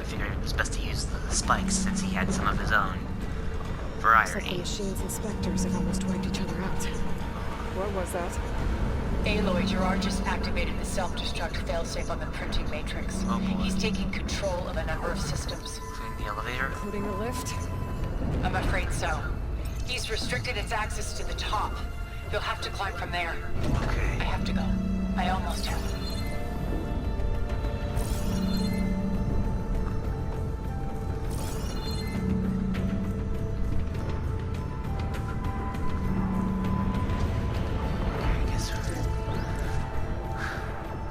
figured it was best to use the spikes since he had some of his own variety. Looks like the machines and specters have almost wiped each other out. What was that? Aloy, Gerard just activated the self-destruct failsafe on the printing matrix. Oh boy. He's taking control of a number of systems. Including the elevator? Including a lift? I'm afraid so. He's restricted its access to the top. You'll have to climb from there. Okay. I have to go. I almost have.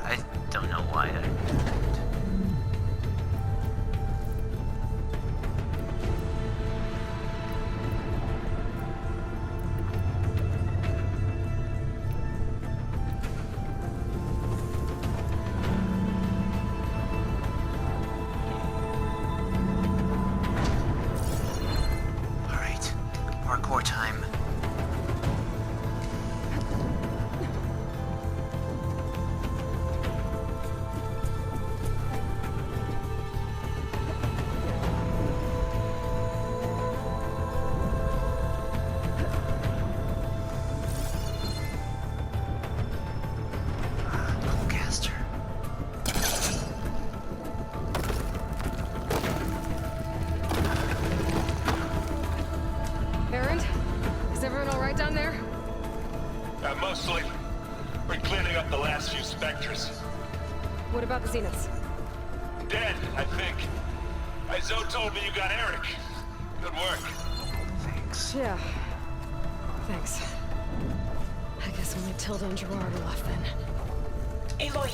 I don't know why I... Alright, parkour time. Caster. Aaron? Is everyone alright down there? Mostly. We're cleaning up the last few specters. What about the Zeniths? Dead, I think. Zoe told me you got Eric. Good work. Thanks. Yeah. Thanks. I guess only Tilda and Gerard are left then. Aloy,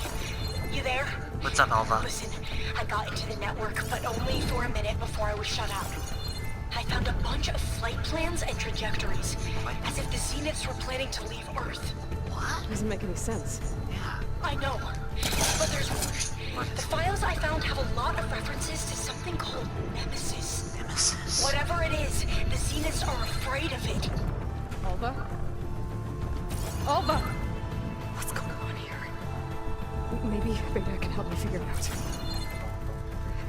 you there? What's up, Alva? Listen, I got into the network, but only for a minute before I was shut out. I found a bunch of flight plans and trajectories, as if the Zeniths were planning to leave Earth. What? Doesn't make any sense. Yeah. I know, but there's more. The files I found have a lot of references to something called Nemesis. Nemesis. Whatever it is, the Zeniths are afraid of it. Alva? Alva! What's going on here? Maybe Beta can help me figure it out.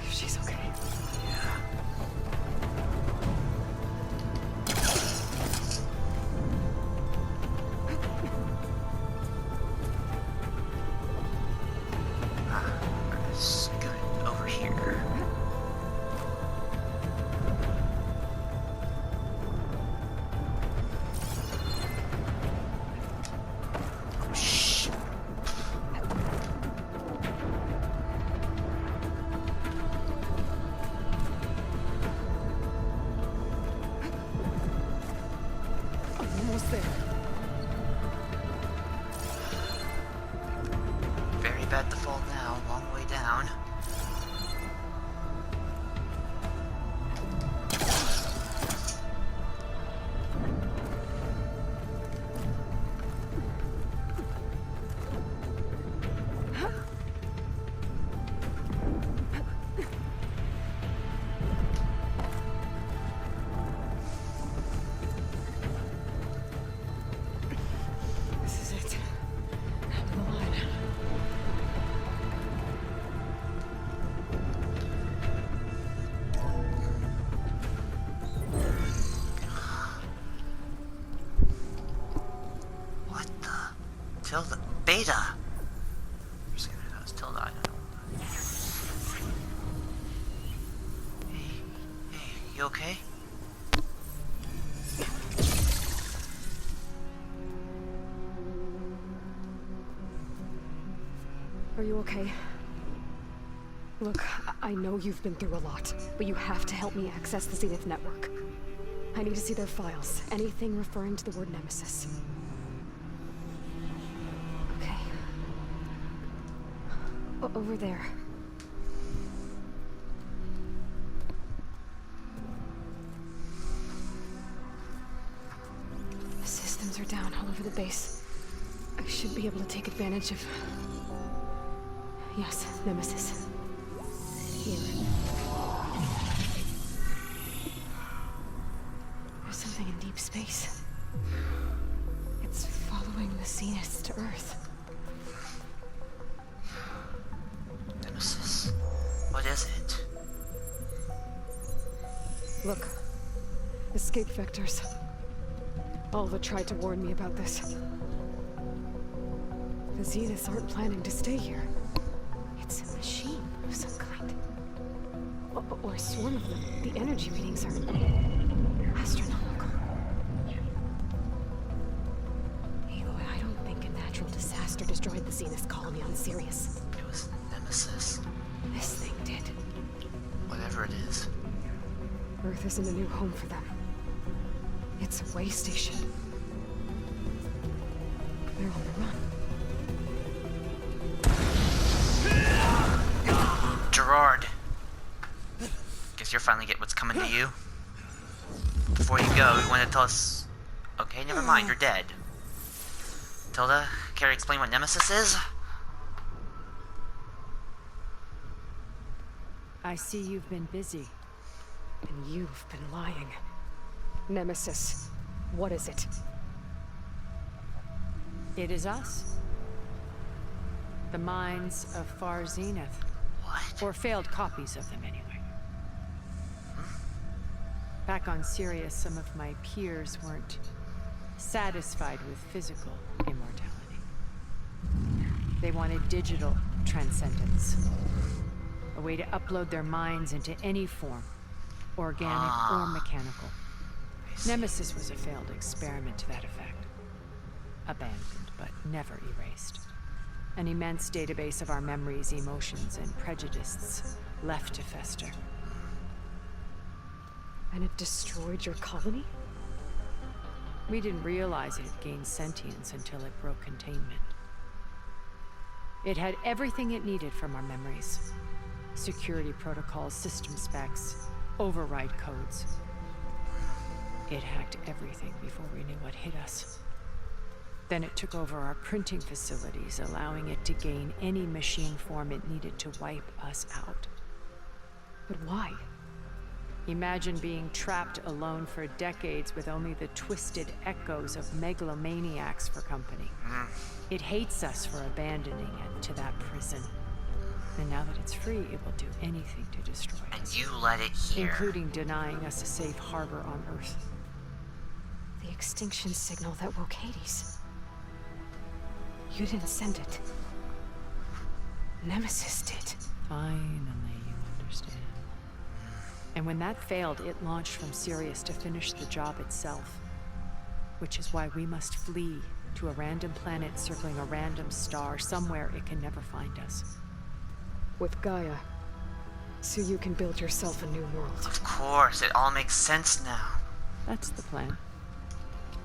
If she's okay. Scoot over here. Shh. I'm almost there. Very bad to fall now. Long way down. This is it. End of the line. What the? Tilda. Beta! I'm just gonna know it's Tilda. I don't know. Hey, you okay? Are you okay? Look, I know you've been through a lot, but you have to help me access the Zenith network. I need to see their files. Anything referring to the word Nemesis. Okay. Over there. The systems are down all over the base. I should be able to take advantage of... Yes, Nemesis. Here. There's something in deep space. It's following the Zeniths to Earth. Nemesis. What is it? Look. Escape vectors. Alva tried to warn me about this. The Zeniths aren't planning to stay here. It's a machine of some kind. Or a swarm of them. The energy readings are astronomical. Aloy, I don't think a natural disaster destroyed the Zenith colony on Sirius. It was Nemesis. This thing did. Whatever it is. Earth isn't a new home for them. It's a way station. They're on the run. Gerard. Guess you're finally get what's coming to you. Before you go, you want to tell us... Okay, never mind, you're dead. Tilda, care to explain what Nemesis is? I see you've been busy. And you've been lying. Nemesis, what is it? It is us. The minds of Far Zenith. What? Or failed copies of them, anyway. Back on Sirius, some of my peers weren't satisfied with physical immortality. They wanted digital transcendence. A way to upload their minds into any form, organic or mechanical. Nemesis was a failed experiment to that effect. Abandoned, but never erased. An immense database of our memories, emotions, and prejudices left to fester. And it destroyed your colony? We didn't realize it had gained sentience until it broke containment. It had everything it needed from our memories. Security protocols, system specs, override codes. It hacked everything before we knew what hit us. Then it took over our printing facilities, allowing it to gain any machine form it needed to wipe us out. But why? Imagine being trapped alone for decades with only the twisted echoes of megalomaniacs for company. It hates us for abandoning it to that prison. And now that it's free, it will do anything to destroy us. And you let it here. Including denying us a safe harbor on Earth. The extinction signal that woke Hades. You didn't send it. Nemesis did. Finally, you understand. And when that failed, it launched from Sirius to finish the job itself. Which is why we must flee to a random planet circling a random star, somewhere it can never find us. With Gaia. So you can build yourself a new world. Of course, it all makes sense now. That's the plan.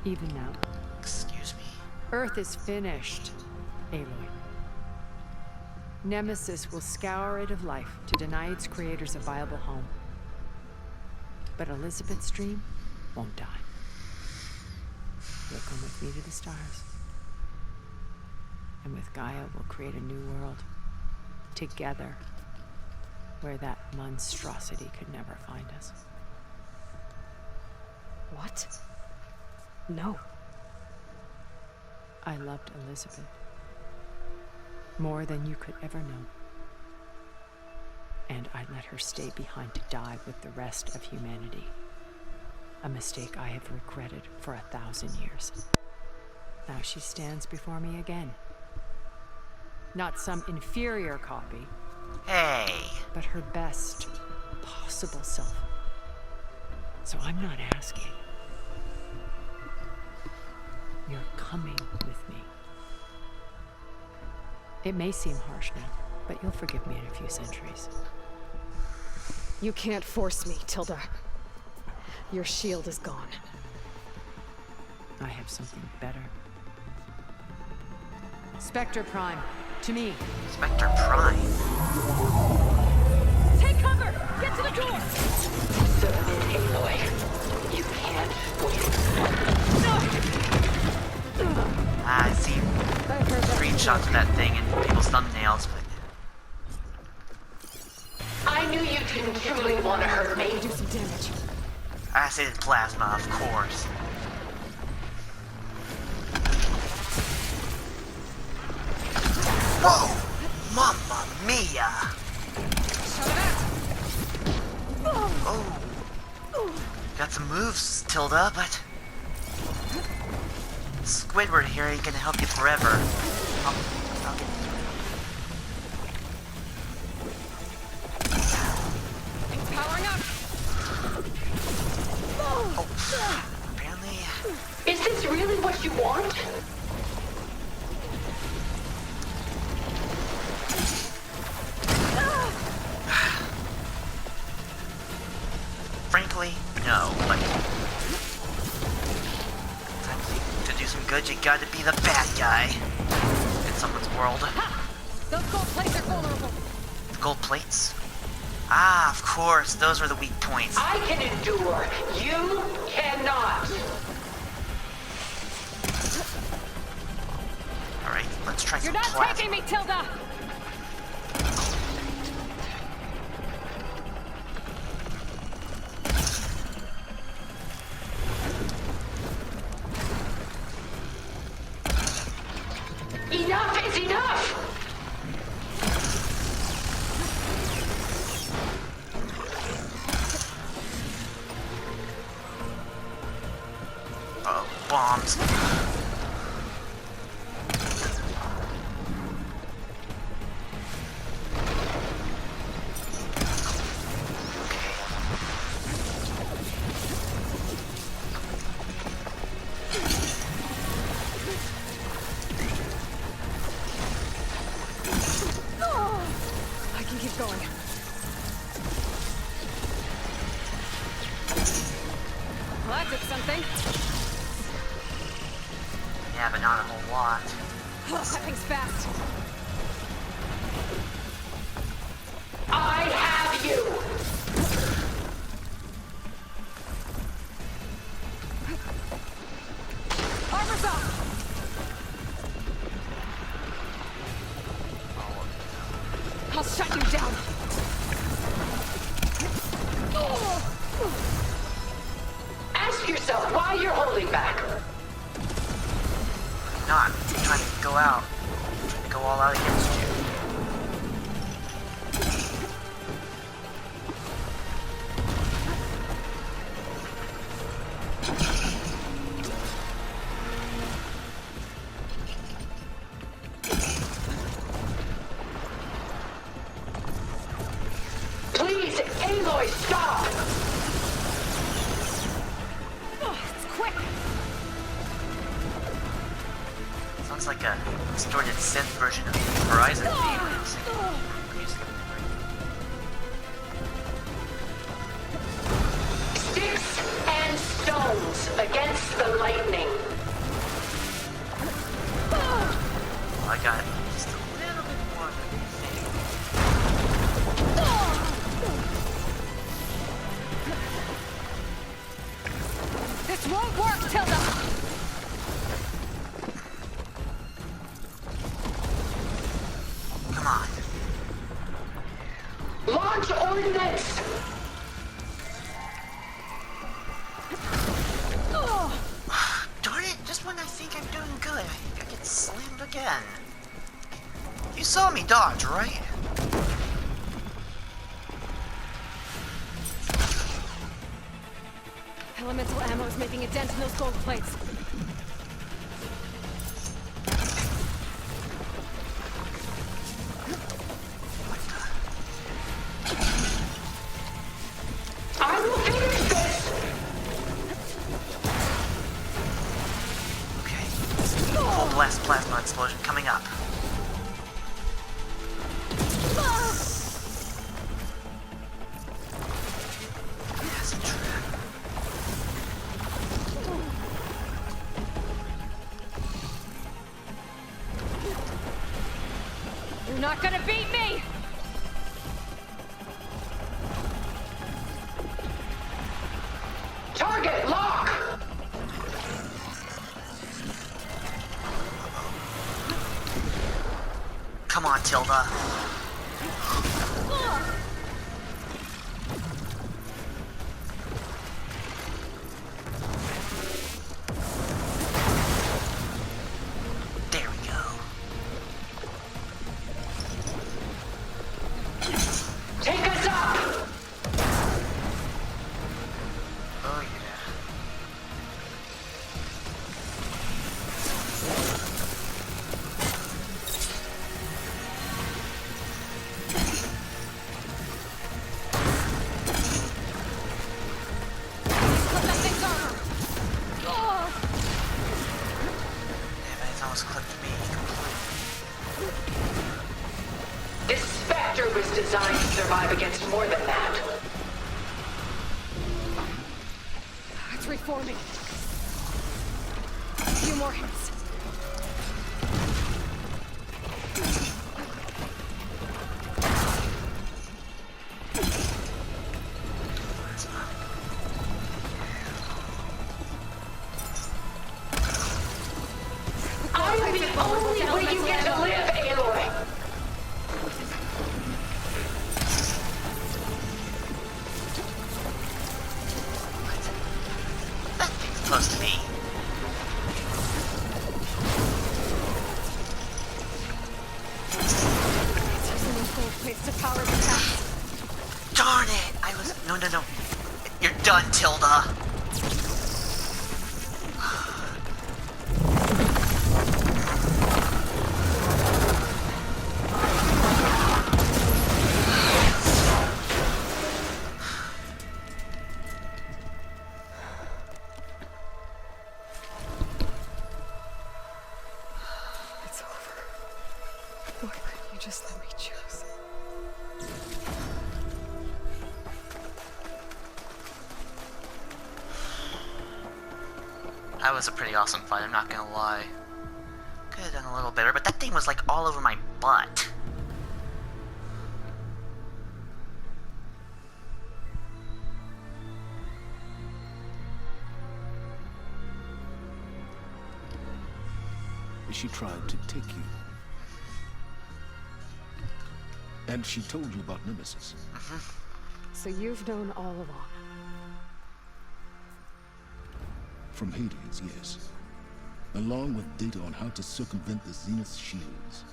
Even now. Excuse me? Earth is finished, Aloy. Nemesis will scour it of life to deny its creators a viable home. But Elisabet's dream won't die. You'll come with me to the stars. And with Gaia, we'll create a new world. Together. Where that monstrosity could never find us. What? No. I loved Elisabet. More than you could ever know. And I let her stay behind to die with the rest of humanity. A mistake I have regretted for 1,000 years. Now she stands before me again. Not some inferior copy. Hey! But her best possible self. So I'm not asking. You're coming with me. It may seem harsh now, but you'll forgive me in a few centuries. You can't force me, Tilda. Your shield is gone. I have something better. Spectre Prime, to me. Spectre Prime? Take cover! Get to the door! Submit, Aloy. You can't win. I see screenshots of that thing in people's thumbnails, but... I knew you didn't truly want to hurt me. Do some damage. Acid plasma, of course. Whoa! Mamma mia! Oh. Got some moves, Tilda, but Squidward here ain't gonna help you forever. I'll get It's powering up. Oh, apparently. Is this really what you want? Frankly, no, but sometimes to do some good, you gotta be the bad guy in someone's world. Those gold plates are vulnerable. Gold plates? Ah, of course, those were the weak points. I can endure. You cannot. Alright, let's try You're some not plasma. taking me, Tilda! Enough is enough! Oh, bombs. I can keep going. Well, that did something. Yeah, but not a whole lot. Oh, that thing's fast. I have you! Armor's off! I'll shut you down. Ask yourself why you're holding back. Not trying to go out. Trying to go all out against you. Please, Aloy, stop! It's quick. Sounds like a distorted synth version of the Horizon theme. Music. Sticks and stones against the lightning. Well, I got just a little bit more than you think. This won't work, Tilda! Come on. Launch ordnance! Darn it, just when I think I'm doing good, I get slammed again. You saw me dodge, right? Elemental ammo is making a dent in those gold plates. I will finish this! Okay. Full blast plasma explosion coming up. Acid trap. You're not gonna beat me! Target lock! Come on, Tilda. There we go. Take us up! Oh yeah. designed to survive against more than that. It's reforming. A few more hits. I'm the only way you get to live, Aloy! That thing's close to me. It's using a full place to power the pack. Darn it! I was... No, no, no. You're done, Tilda. It's over. Why couldn't you just let me choose? That was a pretty awesome fight, I'm not gonna lie. Could have done a little better, but that thing was like all over my butt. She tried to take you. And she told you about Nemesis. So you've known all along. From Hades, yes. Along with data on how to circumvent the Zenith shields.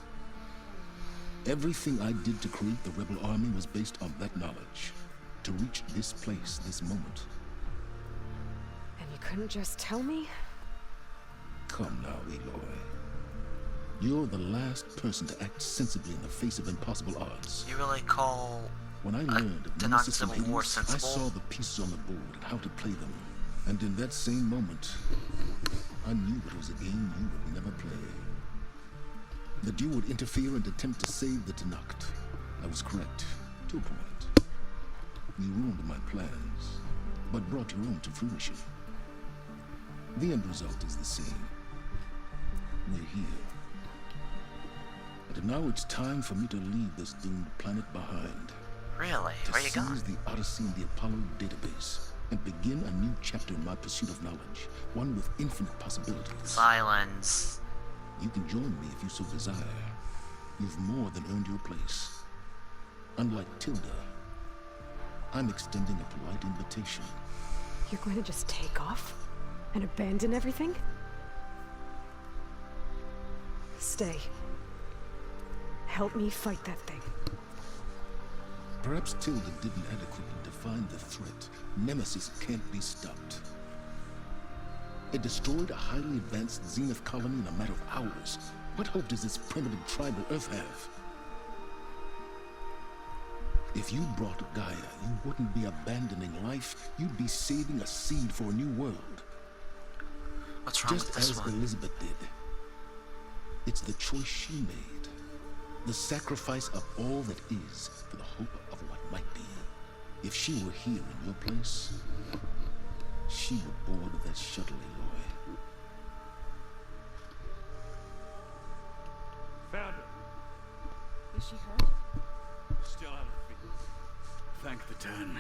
Everything I did to create the rebel army was based on that knowledge. To reach this place, this moment. And you couldn't just tell me? Come now, Aloy. You're the last person to act sensibly in the face of impossible odds. You really call When I learned of to not Nemesis and Civil War Hades, I sensible? saw the pieces on the board and how to play them. And in that same moment, I knew it was a game you would never play. That you would interfere and attempt to save the Tenakt. I was correct, to a point. You ruined my plans, but brought your own to fruition. The end result is the same. We're here. And now it's time for me to leave this doomed planet behind. Really? Where you To going? seize the Odyssey and the Apollo database, and begin a new chapter in my pursuit of knowledge, one with infinite possibilities. Silence. You can join me if you so desire. You've more than earned your place. Unlike Tilda, I'm extending a polite invitation. You're going to just take off? And abandon everything? Stay. Help me fight that thing. Perhaps Tilda didn't adequately define the threat. Nemesis can't be stopped. It destroyed a highly advanced Zenith colony in a matter of hours. What hope does this primitive tribal Earth have? If you brought Gaia, you wouldn't be abandoning life. You'd be saving a seed for a new world. What's wrong Just with this as one? Elisabet did. It's the choice she made. The sacrifice of all that is for the hope of what might be. If she were here in your place, she would board that shuttle, Aloy. Found her. Is she hurt? Still on her feet. Thank the ten.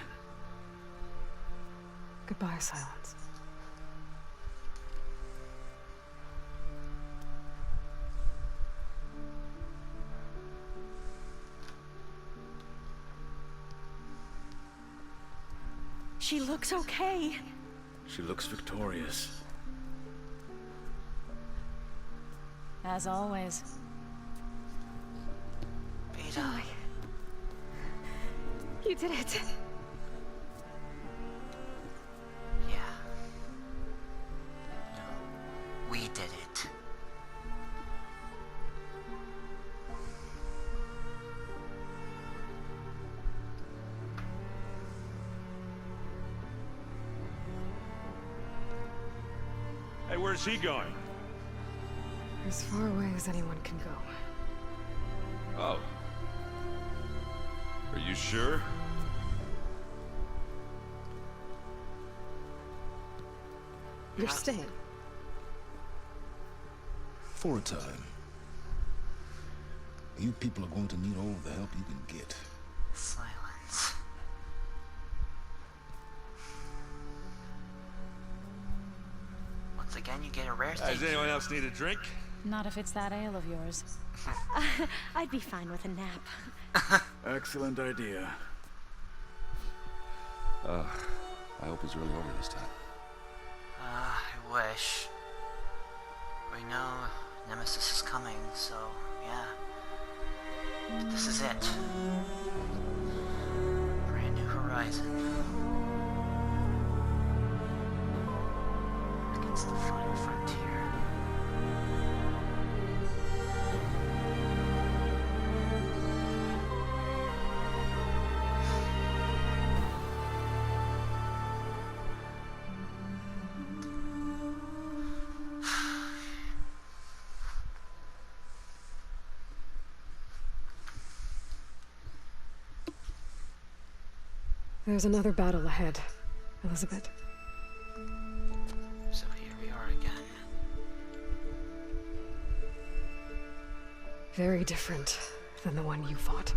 Goodbye, Silence. She looks okay. She looks victorious. As always. Beta. Aloy. You did it. Yeah. We did it. Hey, where's he going? As far away as anyone can go. Oh. Are you sure? You're staying. For a time. You people are going to need all the help you can get. Silence. Once again, you get a rare thing. Does anyone else need a drink? Not if it's that ale of yours. I'd be fine with a nap. Excellent idea. I hope he's really over this time. I wish. We know Nemesis is coming, so yeah. But this is it. Brand new horizon. Against the final frontier. There's another battle ahead, Elisabet. So here we are again. Very different than the one you fought.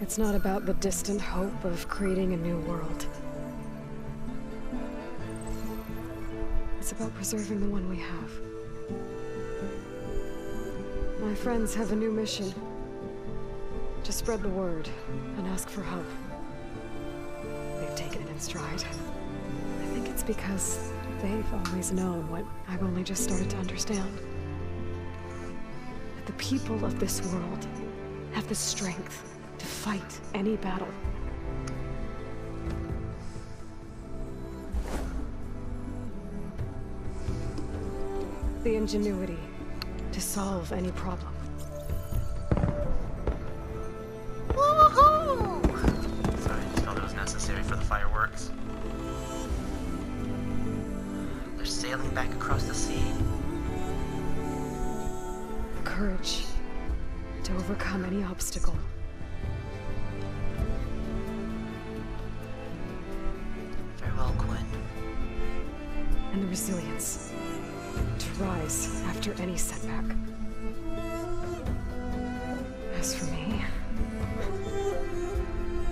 It's not about the distant hope of creating a new world. It's about preserving the one we have. My friends have a new mission. To spread the word and ask for help. They've taken it in stride. I think it's because they've always known what I've only just started to understand. That the people of this world have the strength to fight any battle. The ingenuity to solve any problem. Woohoo! Sorry, I just felt it was necessary for the fireworks. They're sailing back across the sea. Courage to overcome any obstacle. Farewell, Quinn. And the resilience to rise after any setback. As for me,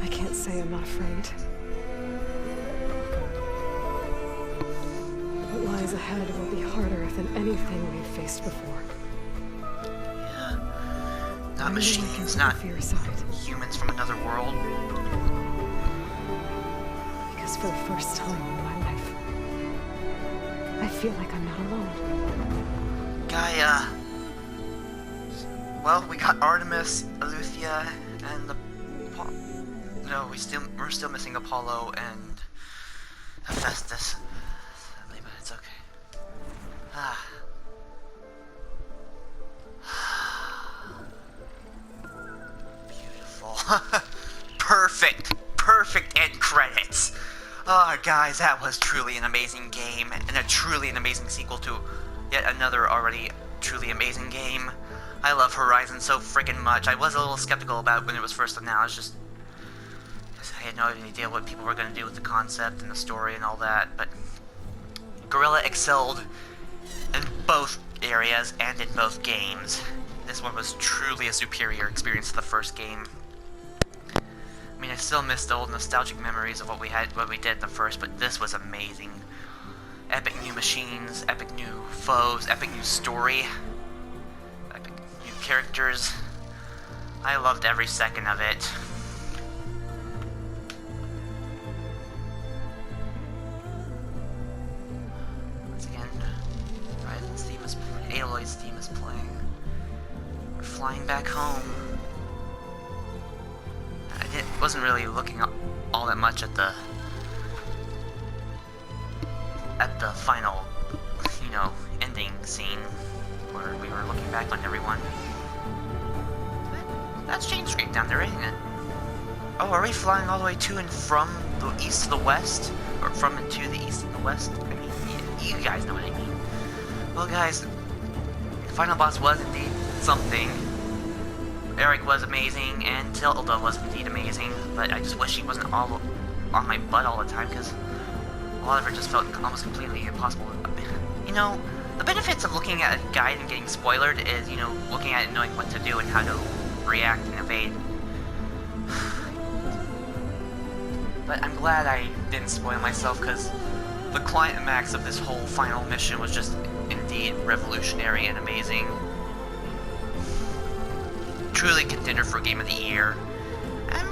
I can't say I'm not afraid. What lies ahead will be harder than anything we've faced before. Yeah. Not I'm machines, willing to not fear aside, humans from another world. because for the first time in my life, I feel like I'm not alone. Gaia. Well, we got Artemis, Eleuthia, and the... No, we're still missing Apollo and Hephaestus. Sadly, but it's okay. Ah. Beautiful. Perfect end credits. Oh, guys, that was truly an amazing game, and a truly an amazing sequel to yet another already truly amazing game. I love Horizon so freaking much. I was a little skeptical about it when it was first announced, because I had no idea what people were going to do with the concept and the story and all that, but Guerrilla excelled in both areas and in both games. This one was truly a superior experience to the first game. I mean, I still miss the old nostalgic memories of what we did in the first, but this was amazing. Epic new machines, epic new foes, epic new story, epic new characters. I loved every second of it. Once again, Ryzen's theme is Aloy's theme is playing. We're flying back home. Wasn't really looking all that much at the final, ending scene where we were looking back on everyone. That's Jane Street down there, isn't it? Oh, are we flying all the way to and from the east to the west, or from and to the east and the west. I mean, you guys know what I mean. Well, guys, the final boss was indeed something. Eric was amazing, and Tilda was indeed amazing, but I just wish he wasn't all on my butt all the time, because a lot of it just felt almost completely impossible. You know, the benefits of looking at a guide and getting spoiled is, you know, looking at it and knowing what to do and how to react and evade. But I'm glad I didn't spoil myself, because the climax of this whole final mission was just indeed revolutionary and amazing. Truly contender for Game of the Year. And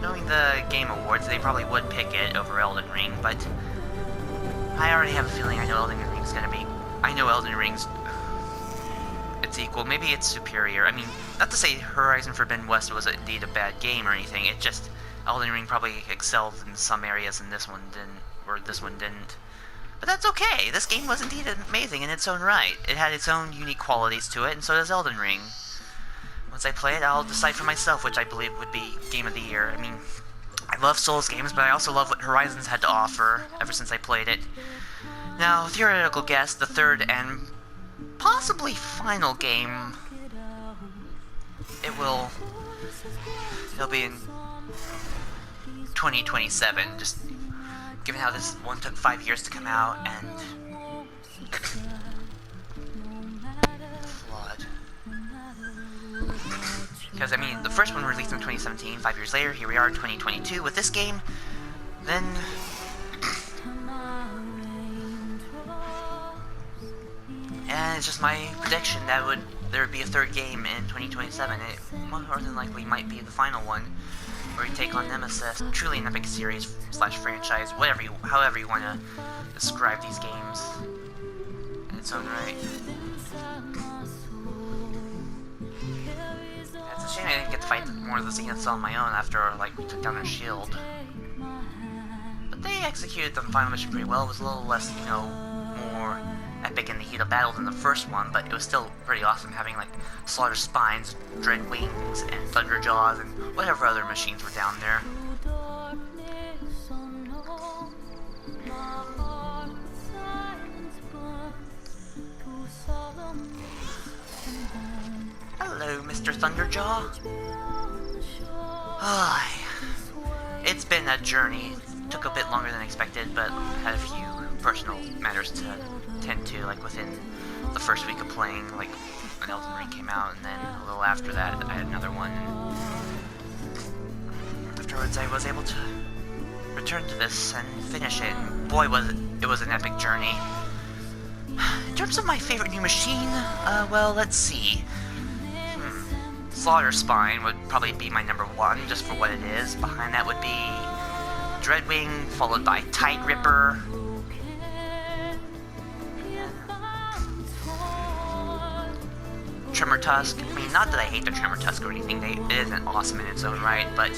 knowing the Game Awards, they probably would pick it over Elden Ring, but I already have a feeling I know Elden Ring's gonna be... I know Elden Ring's... It's equal, maybe it's superior. I mean, not to say Horizon Forbidden West was indeed a bad game or anything, it just... Elden Ring probably excelled in some areas and this one didn't, or this one didn't. But that's okay, this game was indeed amazing in its own right. It had its own unique qualities to it, and so does Elden Ring. Once I play it, I'll decide for myself which I believe would be Game of the Year. I mean, I love Souls games, but I also love what Horizon's had to offer ever since I played it. Now, theoretical guess, the third and possibly final game, it'll be in 2027, just given how this one took 5 years to come out, and flawed. Because, I mean, the first one released in 2017, 5 years later, here we are in 2022 with this game, then... and it's just my prediction that there would be a third game in 2027. It more than likely might be the final one, where you take on Nemesis. Truly an epic series / franchise, however you want to describe these games in its own right. It's a shame I didn't get to fight more of the Zeniths on my own after, like, we took down their shield. But they executed the final mission pretty well. It was a little less, you know, more epic in the heat of battle than the first one, but it was still pretty awesome having, like, Slaughter Spines, Dread Wings, and Thunder Jaws, and whatever other machines were down there. Hello, Mr. Thunderjaw. It's been a journey. Took a bit longer than expected, but had a few personal matters to tend to, like within the first week of playing, like when Elden Ring came out, and then a little after that I had another one. Afterwards I was able to return to this and finish it, and boy it was an epic journey. In terms of my favorite new machine, well, let's see. Slaughter Spine would probably be my number one, just for what it is. Behind that would be Dreadwing, followed by Tide Ripper. Tremor Tusk. I mean, not that I hate the Tremor Tusk or anything, it isn't awesome in its own right, but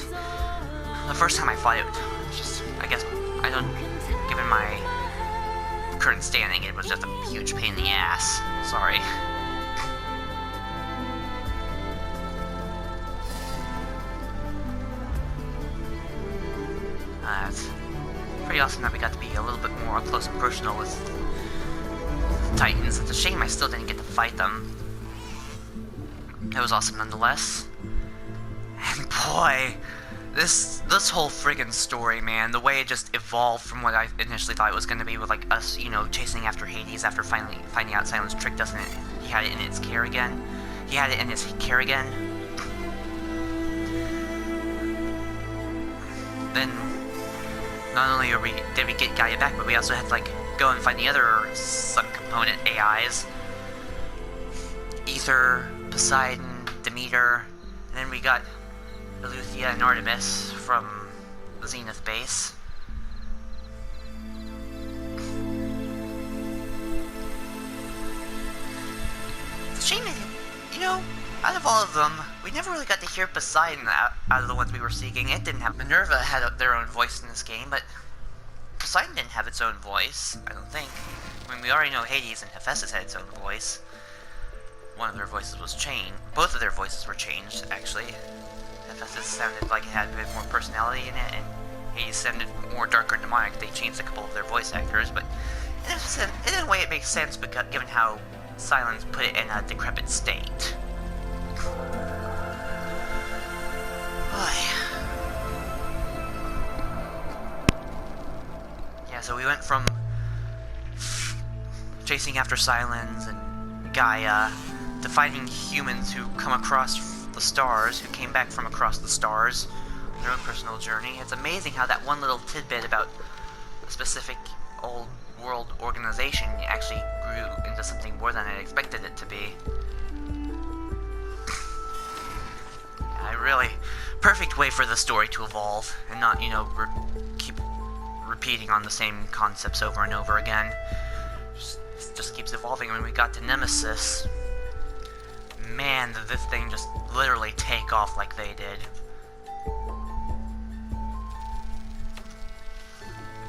the first time I fought it, just, I guess, given my current standing, it was just a huge pain in the ass. Sorry. It's pretty awesome that we got to be a little bit more up close and personal with Titans. It's a shame I still didn't get to fight them. It was awesome nonetheless. And boy, this whole friggin' story, man, the way it just evolved from what I initially thought it was going to be with, like, us, you know, chasing after Hades after finally finding out Silence tricked us and he had it in his care again. Then, not only did we get Gaia back, but we also had to, like, go and find the other subcomponent AIs. Ether, Poseidon, Demeter, and then we got Eleuthia and Artemis from the Zenith base. It's a shame, you know, out of all of them, we never really got to hear Poseidon out of the ones we were seeking. It didn't have... Minerva had their own voice in this game, but Poseidon didn't have its own voice, I don't think. I mean, we already know Hades and Hephaestus had its own voice. One of their voices was changed. Both of their voices were changed, actually. Hephaestus sounded like it had a bit more personality in it, and he sounded more darker and demonic. They changed a couple of their voice actors, but in a way it makes sense because, given how Silence put it in a decrepit state. Yeah, so we went from chasing after Silence and Gaia to fighting humans who come across the stars, who came back from across the stars on their own personal journey. It's amazing how that one little tidbit about a specific old world organization actually grew into something more than I expected it to be. Really perfect way for the story to evolve and not, you know, keep repeating on the same concepts over and over again. Just keeps evolving. When we got to Nemesis, man, did this thing just literally take off like they did.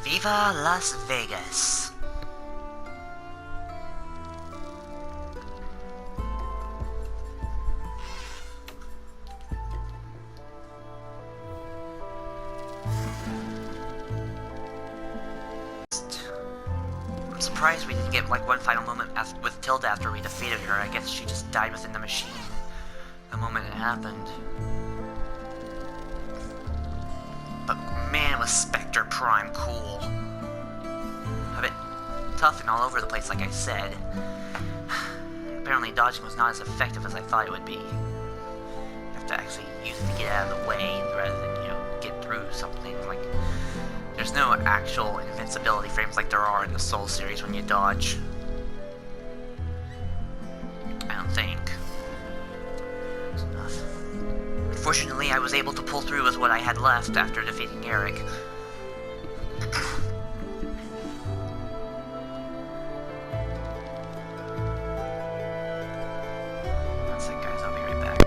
Viva Las Vegas. I'm surprised we didn't get like one final moment with Tilda after we defeated her. I guess she just died within the machine the moment it happened. But man, was Spectre Prime cool. A bit tough and all over the place, like I said. Apparently dodging was not as effective as I thought it would be. You have to actually use it to get out of the way rather than, you know, get through something. Like, there's no actual invincibility frames like there are in the Soul series when you dodge. I don't think. Fortunately, I was able to pull through with what I had left after defeating Eric. That's it, guys. I'll be right back.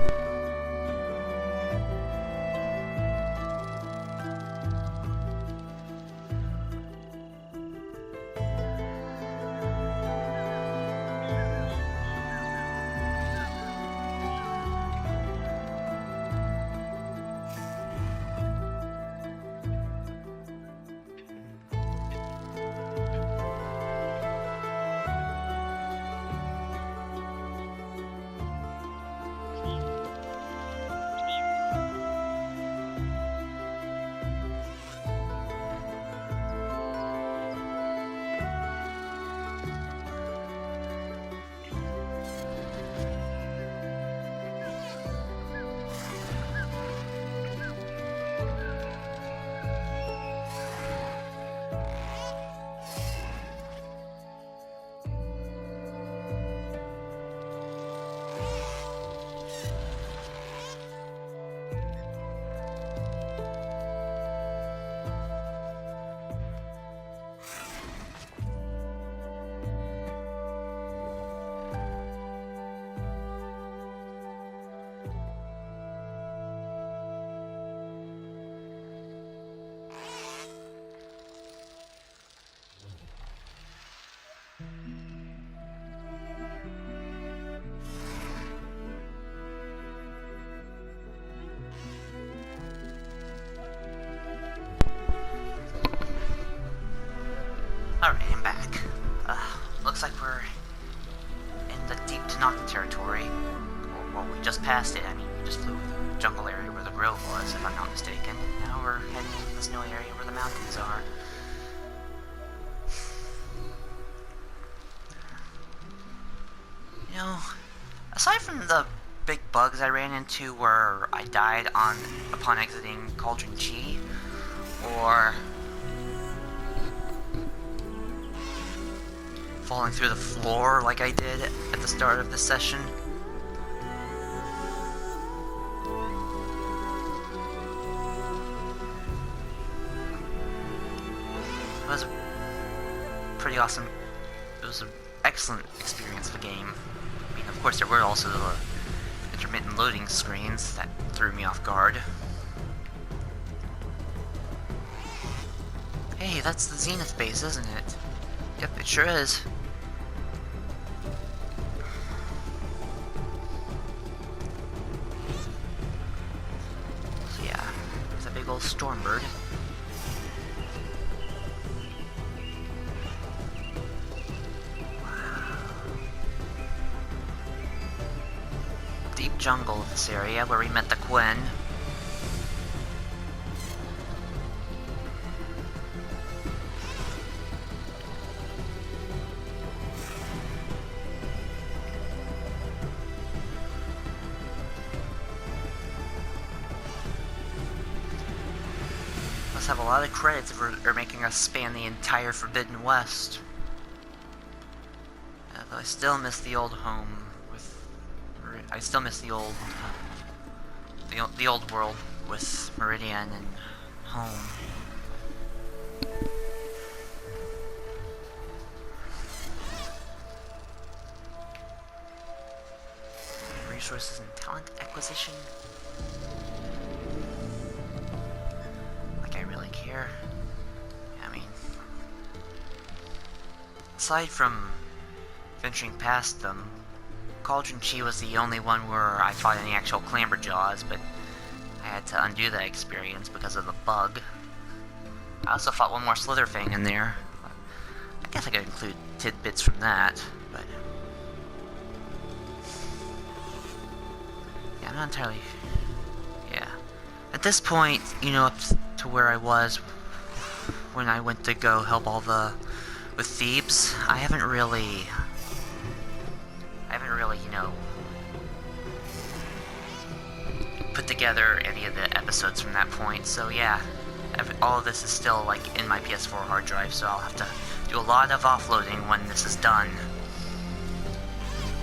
Alright, I'm back. Looks like we're in the deep Tanakh territory. Well, we just passed it. I mean, we just flew through the jungle area where the grove was, if I'm not mistaken. Now we're heading into the snowy area where the mountains are. You know, aside from the big bugs I ran into where I died upon exiting Cauldron Chi, or falling through the floor like I did at the start of this session. It was pretty awesome. It was an excellent experience of the game. I mean, of course, there were also the intermittent loading screens that threw me off guard. Hey, that's the Zenith base, isn't it? Yep, it sure is. So yeah, there's a big old stormbird. deep jungle of this area where we met the Quinn. Must have a lot of credits for making us span the entire Forbidden West. Though I still miss the old home with... I still miss the old... the old world with Meridian and home. Resources and talent acquisition? Like I really care. I mean... Aside from venturing past them, Cauldron Chi was the only one where I fought any actual Clamberjaws, but I had to undo that experience because of the bug. I also fought one more Slitherfang in there. I guess I could include tidbits from that, but... yeah, I'm not entirely... yeah. At this point, you know, up to where I was when I went to go help all the... with Thebes, I haven't really, you know, put together any of the episodes from that point, so yeah, all of this is still, like, in my PS4 hard drive, so I'll have to do a lot of offloading when this is done.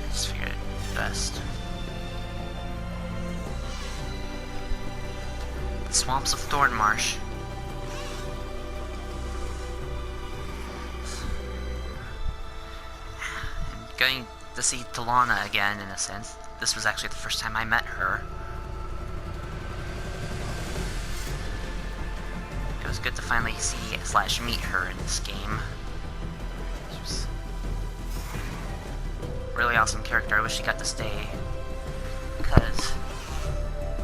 I just figured it best. The Swamps of Thornmarsh. Going to see Talana again, in a sense. This was actually the first time I met her. It was good to finally see/meet her in this game. She was a really awesome character. I wish she got to stay, because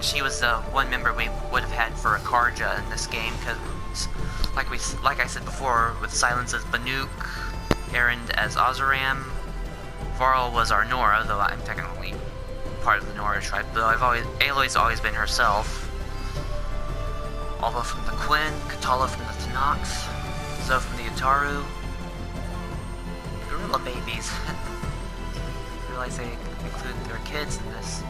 she was the one member we would have had for Akarja in this game. Because, like I said before, with Silence as Banuk, Erend as Ozaram, Varl was our Nora, though I'm technically part of the Nora tribe, though Aloy's always been herself. Alva from the Quinn, Katala from the Tanox, Zo from the Utaru. Gorilla babies. I realize they include their kids in this.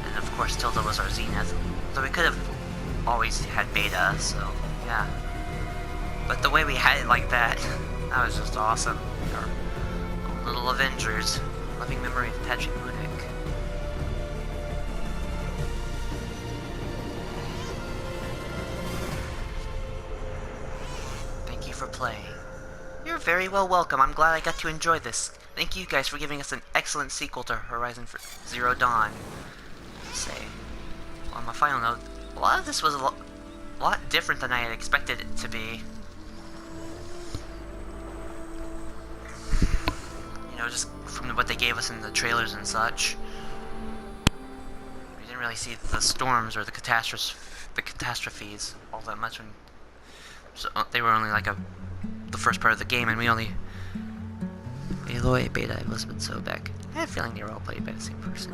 And of course Tilda was our Zenith, so we could have always had Beta, so yeah. But the way we had it like that, that was just awesome. Our little Avengers. Loving memory of Patrick Munich. Thank you for playing. You're very well welcome. I'm glad I got to enjoy this. Thank you guys for giving us an excellent sequel to Horizon Zero Dawn. Say, on my final note, a lot of this was a lot different than I had expected it to be. You know, just from what they gave us in the trailers and such. We didn't really see the storms or the catastrophes all that much. So they were only like the first part of the game, and we only... Aloy, Beta, Elisabet Sobeck. I have a feeling they were all played by the same person.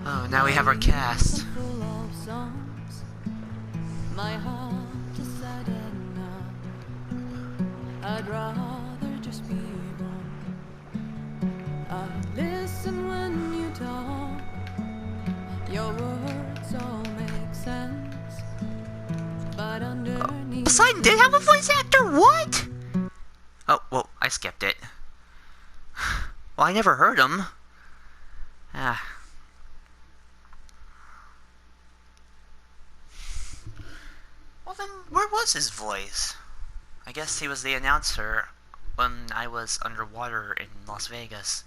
Oh, now we have our cast. My heart decided now. I'd rather just be born. I listen when you talk. Your words all make sense. But underneath. Poseidon did have a voice actor? What? Oh, well, I skipped it. Well, I never heard him. Ah. Well then, where was his voice? I guess he was the announcer when I was underwater in Las Vegas.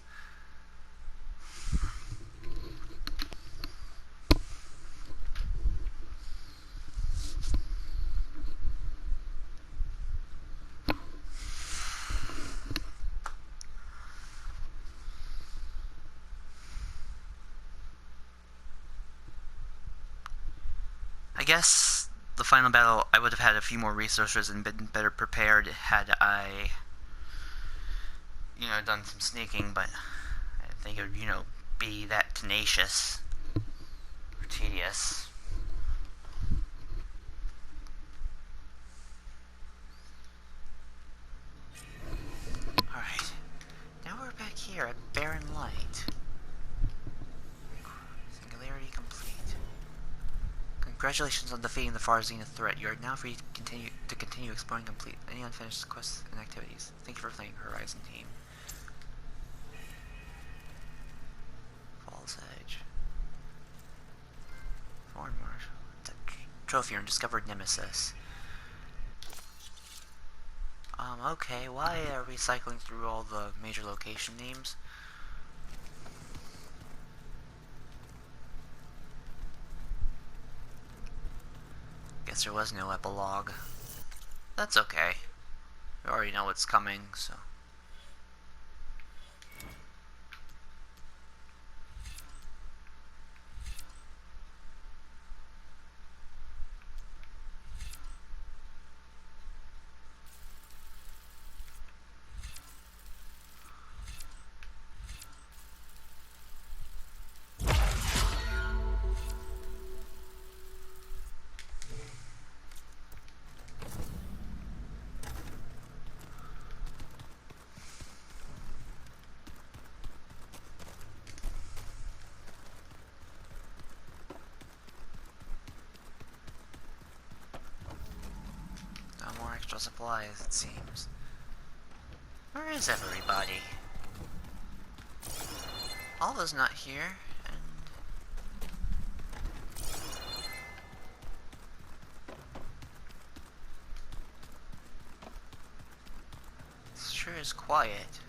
I guess the final battle, I would have had a few more resources and been better prepared had I, done some sneaking, but I didn't think it would, be that tenacious or tedious. Alright, now we're back here at Barren Light. Singularity complete. Congratulations on defeating the far Zenith threat. You are now free to continue exploring complete any unfinished quests and activities. Thank you for playing Horizon Team. Falls Edge. Thorn Marshal. Trophy and discovered Nemesis. Okay, why are we cycling through all the major location names? Guess there was no epilogue. That's okay. We already know what's coming, so... No more extra supplies, it seems. Where is everybody? Alva's not here, and... it sure is quiet.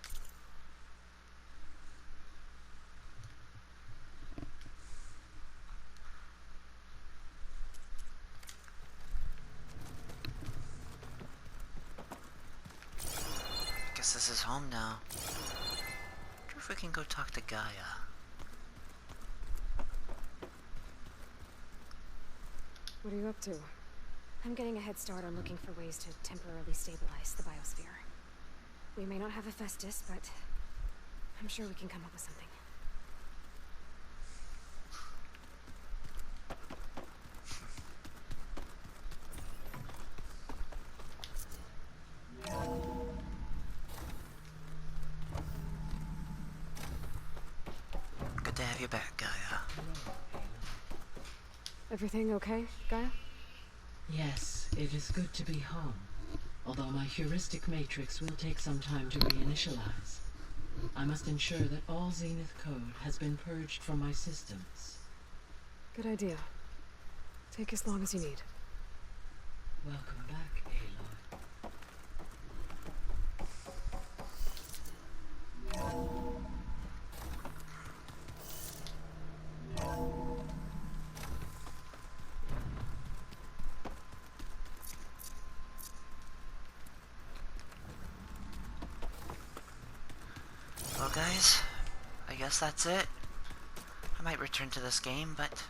Guess this is home now. Wonder if we can go talk to Gaia. What are you up to? I'm getting a head start on looking for ways to temporarily stabilize the biosphere. We may not have a Festus, but I'm sure we can come up with something. Good to have you back, Gaia. Everything okay, Gaia? Yes, it is good to be home. Although my heuristic matrix will take some time to reinitialize. I must ensure that all Zenith code has been purged from my systems. Good idea. Take as long as you need. Welcome back, Aloy. Well guys, I guess that's it. I might return to this game, but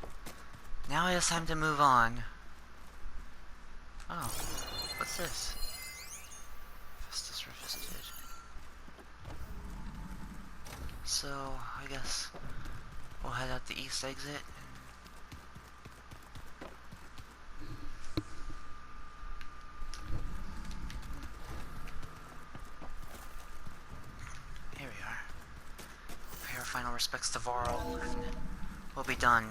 now it is time to move on. Oh, what's this? Festus Revisited. So, I guess we'll head out the east exit. Here we are. Pay our final respects to Varl, and we'll be done.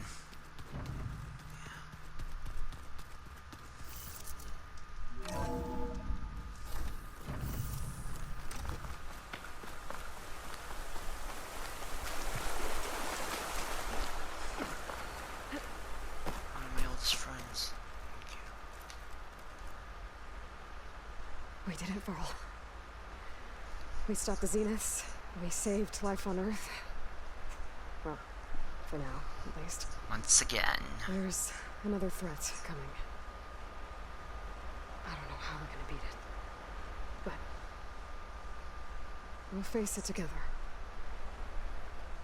One of my oldest friends. Thank you. We did it, Varl. We stopped the Zeniths. We saved life on Earth. Well, for now, at least. Once again. There's another threat coming. I don't know how we're gonna beat it. But we'll face it together.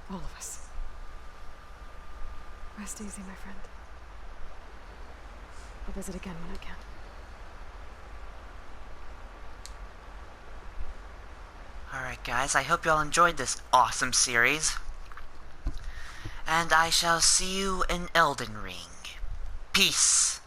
All of us. Rest easy, my friend. I'll visit again when I can. Alright guys, I hope you all enjoyed this awesome series. And I shall see you in Elden Ring. Peace!